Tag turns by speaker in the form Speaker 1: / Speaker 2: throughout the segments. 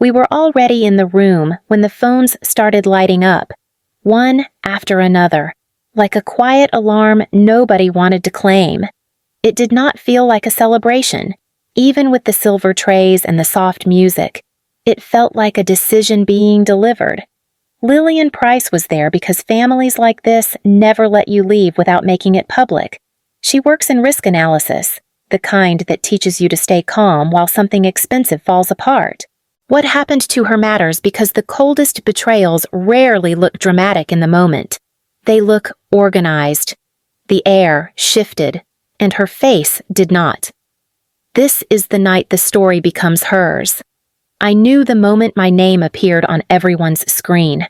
Speaker 1: We were already in the room when the phones started lighting up, one after another, like a quiet alarm nobody wanted to claim. It did not feel like a celebration, even with the silver trays and the soft music. It felt like a decision being delivered. Lillian Price was there because families like this never let you leave without making it public. She works in risk analysis, the kind that teaches you to stay calm while something expensive falls apart. What happened to her matters because the coldest betrayals rarely look dramatic in the moment. They look organized. The air shifted, and her face did not. This is the night the story becomes hers. I knew the moment my name appeared on everyone's screen.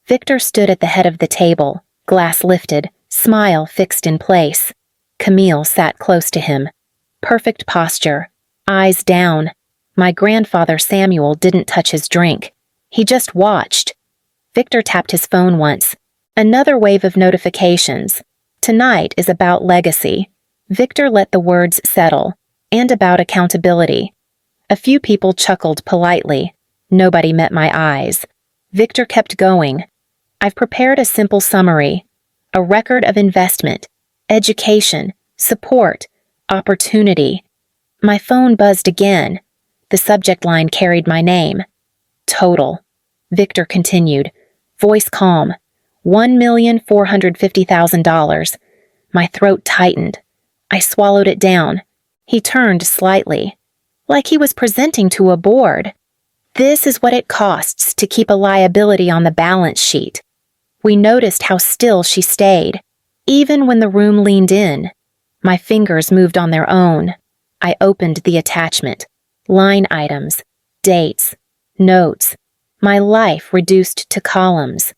Speaker 1: Victor stood at the head of the table, glass lifted, smile fixed in place. Camille sat close to him. Perfect posture, eyes down. My grandfather Samuel didn't touch his drink. He just watched. Victor tapped his phone once. Another wave of notifications. Tonight is about legacy. Victor let the words settle, and about accountability. A few people chuckled politely. Nobody met my eyes. Victor kept going. I've prepared a simple summary. A record of investment, education, support, opportunity. My phone buzzed again. The subject line carried my name. Total. Victor continued, voice calm. $1,450,000. My throat tightened. I swallowed it down. He turned slightly, like he was presenting to a board. This is what it costs to keep a liability on the balance sheet. We noticed how still she stayed, even when the room leaned in. My fingers moved on their own. I opened the attachment. Line items, dates, notes. My life reduced to columns.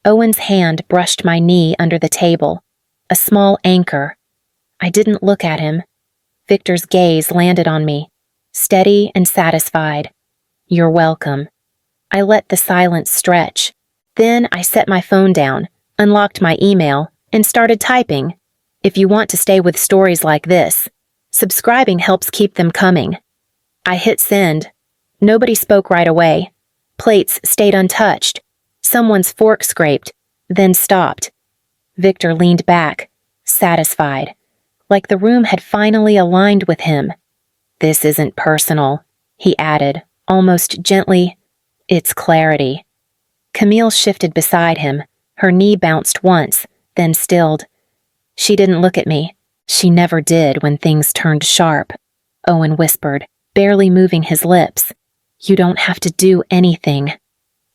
Speaker 1: Owen's hand brushed my knee under the table. A small anchor. I didn't look at him. Victor's gaze landed on me, steady and satisfied. You're welcome. I let the silence stretch. Then I set my phone down, unlocked my email, and started typing. If you want to stay with stories like this, subscribing helps keep them coming. I hit send. Nobody spoke right away. Plates stayed untouched. Someone's fork scraped, then stopped. Victor leaned back, satisfied, like the room had finally aligned with him. This isn't personal, he added, almost gently. It's clarity. Camille shifted beside him. Her knee bounced once, then stilled. She didn't look at me. She never did when things turned sharp. Owen whispered, barely moving his lips. You don't have to do anything.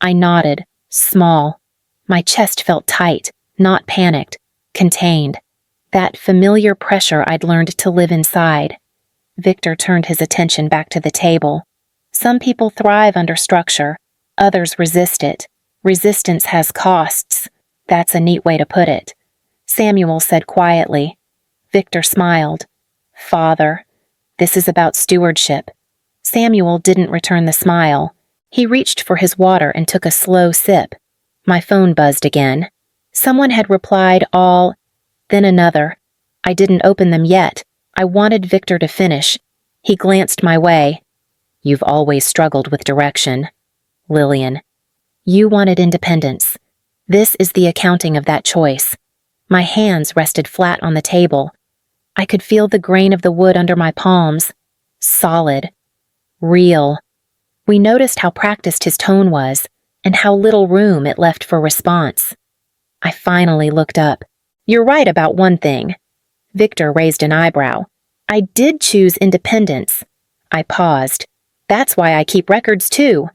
Speaker 1: I nodded, small. My chest felt tight, not panicked, contained. That familiar pressure I'd learned to live inside. Victor turned his attention back to the table. Some people thrive under structure. Others resist it. Resistance has costs. That's a neat way to put it. Samuel said quietly. Victor smiled. Father, this is about stewardship. Samuel didn't return the smile. He reached for his water and took a slow sip. My phone buzzed again. Someone had replied all, then another. I didn't open them yet. I wanted Victor to finish. He glanced my way. You've always struggled with direction. Lillian. You wanted independence. This is the accounting of that choice. My hands rested flat on the table. I could feel the grain of the wood under my palms. Solid. Real. We noticed how practiced his tone was, and how little room it left for response. I finally looked up. You're right about one thing. Victor raised an eyebrow. I did choose independence. I paused. That's why I keep records too.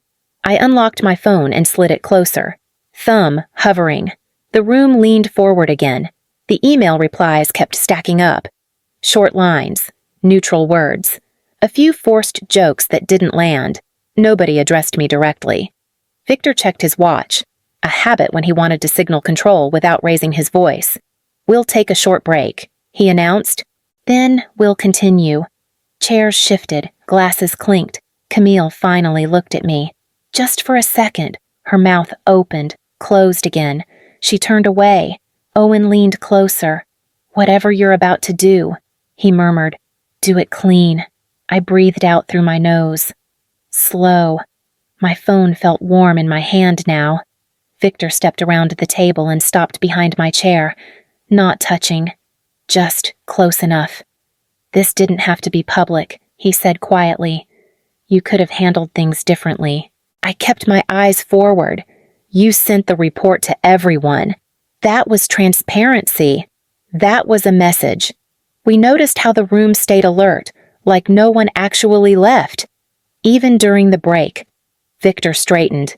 Speaker 1: I unlocked my phone and slid it closer. Thumb hovering. The room leaned forward again. The email replies kept stacking up. Short lines. Neutral words. A few forced jokes that didn't land. Nobody addressed me directly. Victor checked his watch, a habit when he wanted to signal control without raising his voice. We'll take a short break, he announced. Then we'll continue. Chairs shifted, glasses clinked. Camille finally looked at me. Just for a second, her mouth opened, closed again. She turned away. Owen leaned closer. Whatever you're about to do, he murmured. Do it clean. I breathed out through my nose. Slow. My phone felt warm in my hand now. Victor stepped around the table and stopped behind my chair, not touching, just close enough. "This didn't have to be public," he said quietly. "You could have handled things differently." I kept my eyes forward. "You sent the report to everyone. That was transparency. That was a message." We noticed how the room stayed alert, like no one actually left. Even during the break, Victor straightened.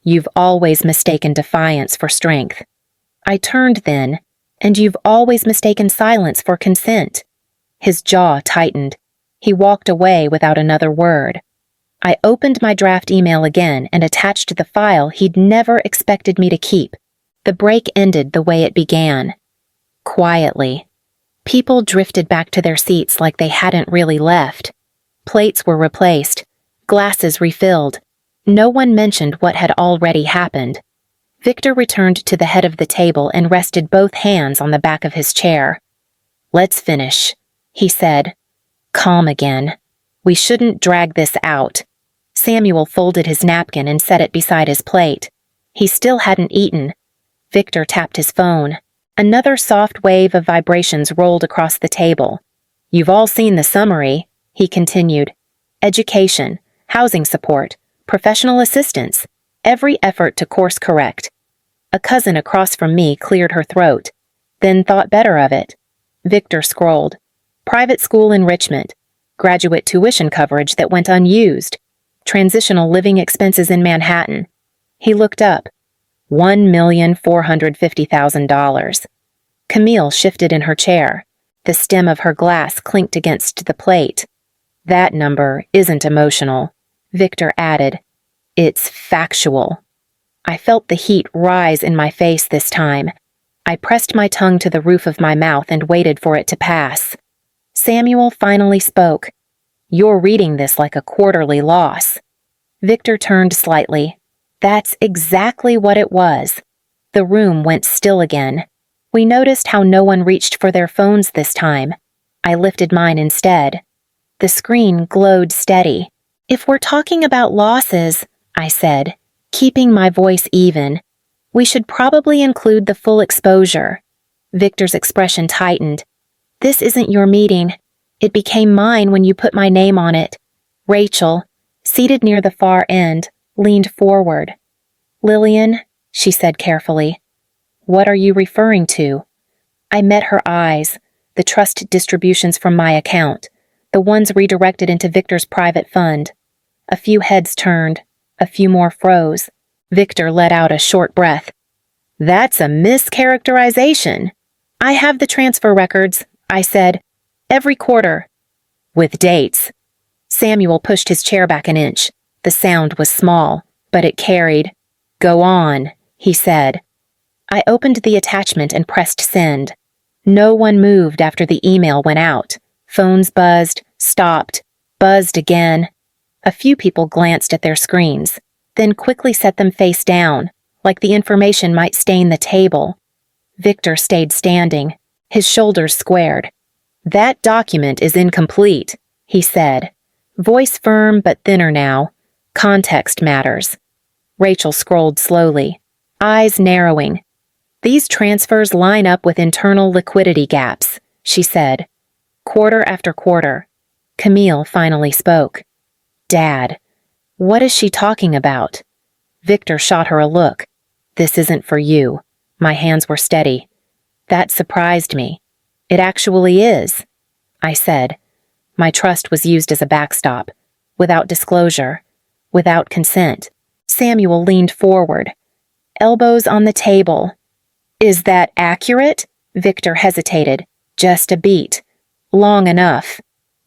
Speaker 1: "You've always mistaken defiance for strength." I turned then, "And you've always mistaken silence for consent." His jaw tightened. He walked away without another word. I opened my draft email again and attached the file he'd never expected me to keep. The break ended the way it began. Quietly. People drifted back to their seats like they hadn't really left. Plates were replaced, glasses refilled. No one mentioned what had already happened. Victor returned to the head of the table and rested both hands on the back of his chair. "Let's finish," he said. Calm again. "We shouldn't drag this out." Samuel folded his napkin and set it beside his plate. He still hadn't eaten. Victor tapped his phone. Another soft wave of vibrations rolled across the table. "You've all seen the summary," he continued. "Education, housing support, professional assistance, every effort to course correct." A cousin across from me cleared her throat, then thought better of it. Victor scrolled. "Private school enrichment, graduate tuition coverage that went unused, transitional living expenses in Manhattan." He looked up. $1,450,000. Camille shifted in her chair. The stem of her glass clinked against the plate. "That number isn't emotional," Victor added. "It's factual." I felt the heat rise in my face this time. I pressed my tongue to the roof of my mouth and waited for it to pass. Samuel finally spoke. "You're reading this like a quarterly loss." Victor turned slightly. That's exactly what it was. The room went still again. We noticed how no one reached for their phones this time. I lifted mine instead. The screen glowed steady. "If we're talking about losses," I said, keeping my voice even, "we should probably include the full exposure." Victor's expression tightened. "This isn't your meeting. It became mine when you put my name on it." Rachel, seated near the far end, leaned forward. "Lillian," she said carefully, "what are you referring to?" I met her eyes, the trust distributions from my account, the ones redirected into Victor's private fund. A few heads turned, a few more froze. Victor let out a short breath. "That's a mischaracterization." "I have the transfer records," I said. "Every quarter." "With dates." Samuel pushed his chair back an inch. The sound was small, but it carried. "Go on," he said. I opened the attachment and pressed send. No one moved after the email went out. Phones buzzed, stopped, buzzed again. A few people glanced at their screens, then quickly set them face down, like the information might stain the table. Victor stayed standing, his shoulders squared. "That document is incomplete," he said. Voice firm but thinner now. "Context matters." Rachel scrolled slowly, eyes narrowing. "These transfers line up with internal liquidity gaps," she said. "Quarter after quarter." Camille finally spoke. "Dad, what is she talking about?" Victor shot her a look. "This isn't for you." My hands were steady. "That surprised me." "It actually is," I said. My trust was used as a backstop, without disclosure, without consent. Samuel leaned forward, elbows on the table. "Is that accurate?" Victor hesitated. "Just a beat. Long enough."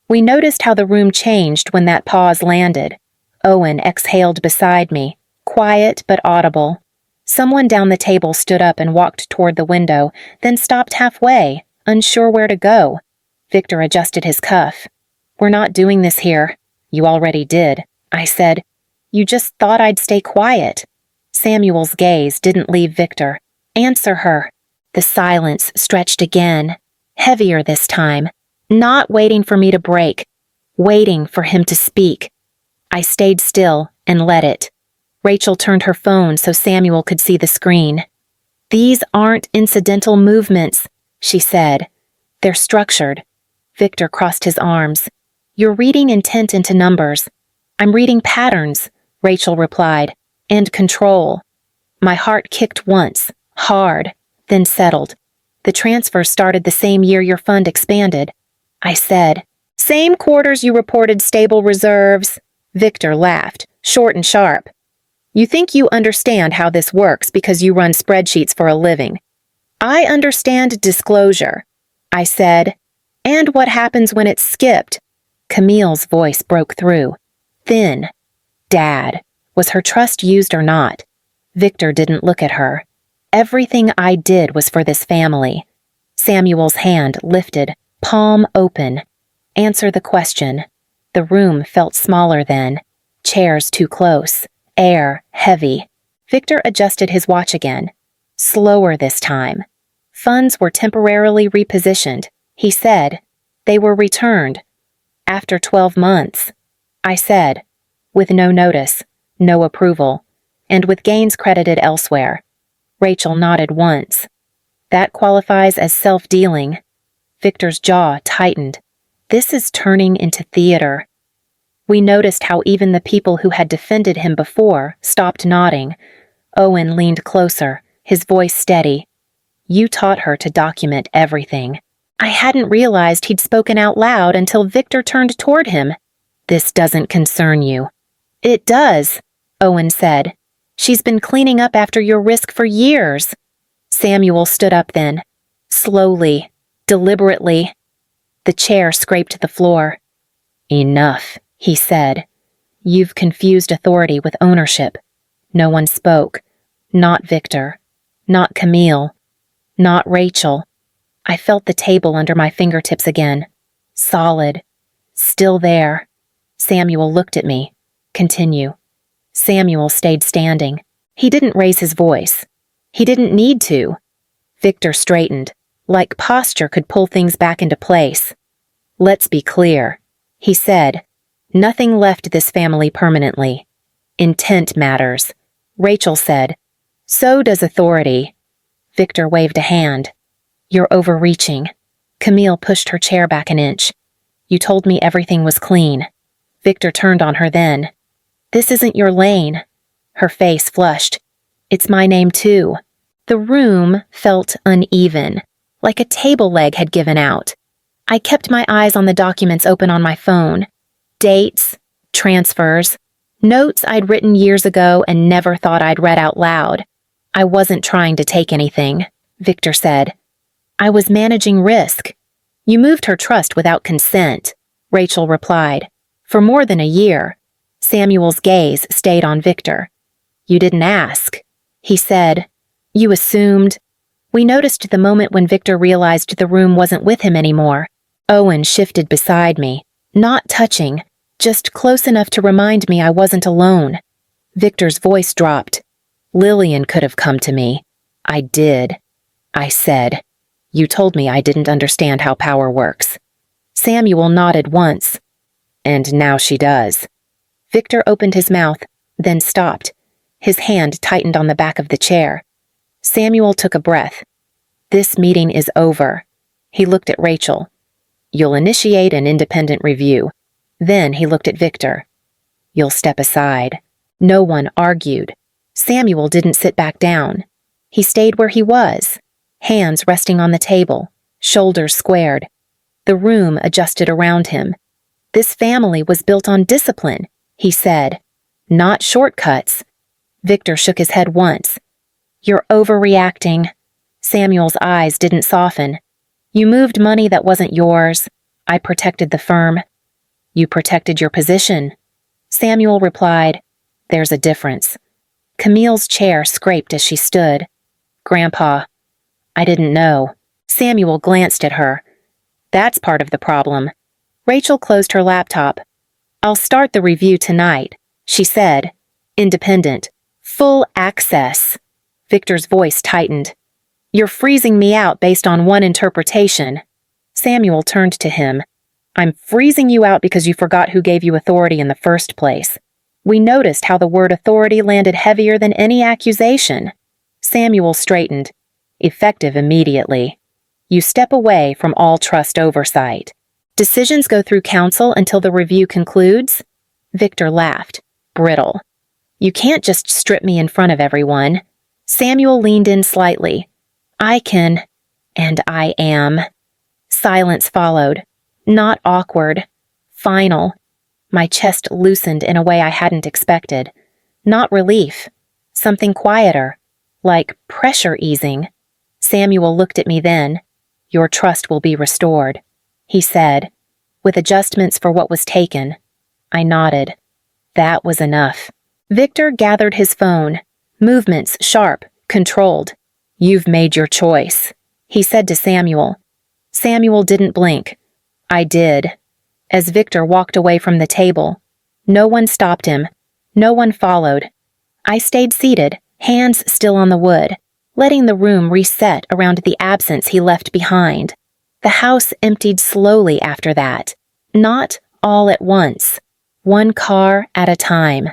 Speaker 1: We noticed how the room changed when that pause landed. Owen exhaled beside me, quiet but audible. Someone down the table stood up and walked toward the window, then stopped halfway, unsure where to go. Victor adjusted his cuff. "We're not doing this here." "You already did," I said. "You just thought I'd stay quiet." Samuel's gaze didn't leave Victor. "Answer her." The silence stretched again, heavier this time, not waiting for me to break, waiting for him to speak. I stayed still and let it. Rachel turned her phone so Samuel could see the screen. "These aren't incidental movements," she said. "They're structured." Victor crossed his arms. "You're reading intent into numbers." "I'm reading patterns," Rachel replied, "and control." My heart kicked once, hard, then settled. "The transfer started the same year your fund expanded," I said. "Same quarters you reported stable reserves." Victor laughed, short and sharp. "You think you understand how this works because you run spreadsheets for a living. I understand disclosure," I said. "And what happens when it's skipped?" Camille's voice broke through. Thin. "Dad, was her trust used or not?" Victor didn't look at her. "Everything I did was for this family." Samuel's hand lifted, palm open. "Answer the question." The room felt smaller then. Chairs too close. Air heavy. Victor adjusted his watch again. Slower this time. "Funds were temporarily repositioned," he said. "They were returned. After 12 months. I said. "With no notice, no approval, and with gains credited elsewhere." Rachel nodded once. "That qualifies as self-dealing." Victor's jaw tightened. This is turning into theater. We noticed how even the people who had defended him before stopped nodding. Owen leaned closer, his voice steady. "You taught her to document everything." I hadn't realized he'd spoken out loud until Victor turned toward him. "This doesn't concern you." "It does," Owen said. "She's been cleaning up after your risk for years." Samuel stood up then. Slowly, deliberately. The chair scraped the floor. "Enough," he said. "You've confused authority with ownership." No one spoke. Not Victor. Not Camille. Not Rachel. I felt the table under my fingertips again. Solid. Still there. Samuel looked at me. "Continue." Samuel stayed standing. He didn't raise his voice. He didn't need to. Victor straightened, like posture could pull things back into place. "Let's be clear," he said. "Nothing left this family permanently. Intent matters." Rachel said. "So does authority." Victor waved a hand. "You're overreaching." Camille pushed her chair back an inch. "You told me everything was clean." Victor turned on her then. "This isn't your lane." Her face flushed. "It's my name too." The room felt uneven, like a table leg had given out. I kept my eyes on the documents open on my phone. Dates, transfers, notes I'd written years ago and never thought I'd read out loud. "I wasn't trying to take anything," Victor said. "I was managing risk." "You moved her trust without consent," Rachel replied. "For more than a year." Samuel's gaze stayed on Victor. "You didn't ask," he said. "You assumed." We noticed the moment when Victor realized the room wasn't with him anymore. Owen shifted beside me, not touching, just close enough to remind me I wasn't alone. Victor's voice dropped. "Lillian could have come to me." "I did," I said. "You told me I didn't understand how power works." Samuel nodded once. "And now she does." Victor opened his mouth, then stopped. His hand tightened on the back of the chair. Samuel took a breath. "This meeting is over." He looked at Rachel. "You'll initiate an independent review." Then he looked at Victor. "You'll step aside." No one argued. Samuel didn't sit back down. He stayed where he was, hands resting on the table, shoulders squared. The room adjusted around him. "This family was built on discipline," he said. "Not shortcuts." Victor shook his head once. "You're overreacting." Samuel's eyes didn't soften. "You moved money that wasn't yours. I protected the firm." "You protected your position." Samuel replied, "There's a difference." Camille's chair scraped as she stood. "Grandpa." "I didn't know." Samuel glanced at her. "That's part of the problem." Rachel closed her laptop. "I'll start the review tonight," she said. "Independent. Full access." Victor's voice tightened. "You're freezing me out based on one interpretation." Samuel turned to him. I'm freezing you out because you forgot who gave you authority in the first place. We noticed how the word authority landed heavier than any accusation. Samuel straightened. Effective immediately. You step away from all trust oversight. Decisions go through council until the review concludes? Victor laughed. Brittle. You can't just strip me in front of everyone. Samuel leaned in slightly. I can, and I am. Silence followed. Not awkward. Final. My chest loosened in a way I hadn't expected. Not relief. Something quieter. Like pressure easing. Samuel looked at me then. Your trust will be restored, he said, with adjustments for what was taken. I nodded. That was enough. Victor gathered his phone. Movements sharp, controlled. You've made your choice, he said to Samuel. Samuel didn't blink. I did. As Victor walked away from the table, no one stopped him. No one followed. I stayed seated, hands still on the wood, letting the room reset around the absence he left behind. The house emptied slowly after that. Not all at once. One car at a time.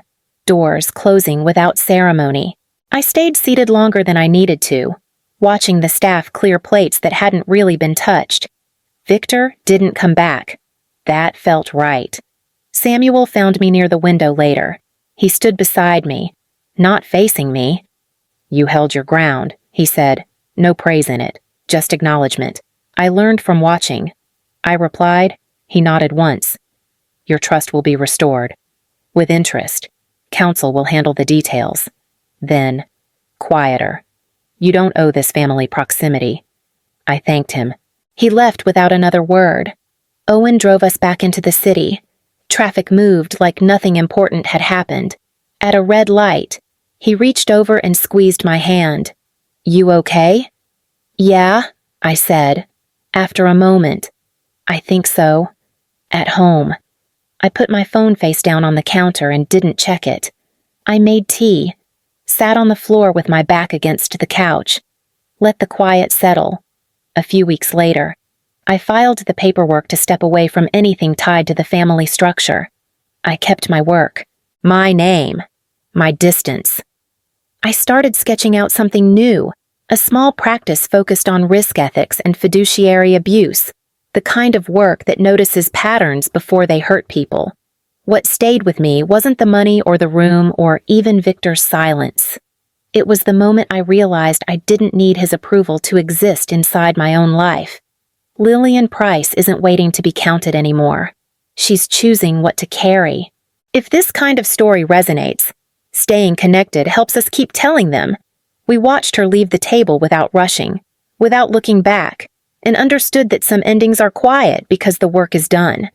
Speaker 1: Doors closing without ceremony. I stayed seated longer than I needed to, watching the staff clear plates that hadn't really been touched. Victor didn't come back. That felt right. Samuel found me near the window later. He stood beside me, not facing me. You held your ground, he said. No praise in it, just acknowledgement. I learned from watching. I replied. He nodded once. Your trust will be restored. With interest. Council will handle the details. Then, quieter. You don't owe this family proximity. I thanked him. He left without another word. Owen drove us back into the city. Traffic moved like nothing important had happened. At a red light, he reached over and squeezed my hand. You okay? Yeah, I said. After a moment. I think so. At home. I put my phone face down on the counter and didn't check it. I made tea. Sat on the floor with my back against the couch. Let the quiet settle. A few weeks later, I filed the paperwork to step away from anything tied to the family structure. I kept my work. My name. My distance. I started sketching out something new, a small practice focused on risk ethics and fiduciary abuse, the kind of work that notices patterns before they hurt people. What stayed with me wasn't the money or the room or even Victor's silence. It was the moment I realized I didn't need his approval to exist inside my own life. Lillian Price isn't waiting to be counted anymore. She's choosing what to carry. If this kind of story resonates, staying connected helps us keep telling them. We watched her leave the table without rushing, without looking back, and understood that some endings are quiet because the work is done.